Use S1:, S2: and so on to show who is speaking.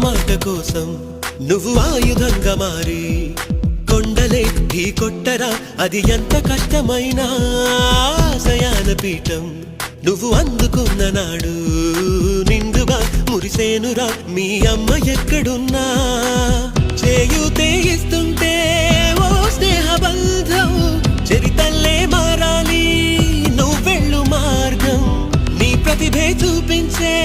S1: మాట కోసం నువ్వు ఆయుధంగా మారి కొండలే ఢీ కొట్టరా, అది ఎంత కష్టమైనా ఆశయాన పీఠం నువ్వు అందుకున్న నాడు నిండుగా మురిసేనురా మీ అమ్మ ఎక్కడున్నా. చేయూతే ఇస్తుంటే ఓ స్నేహ బంధం చరితల్లే మారాలి నువ్వెళ్ళు మార్గం. నీ ప్రతిభే చూపించే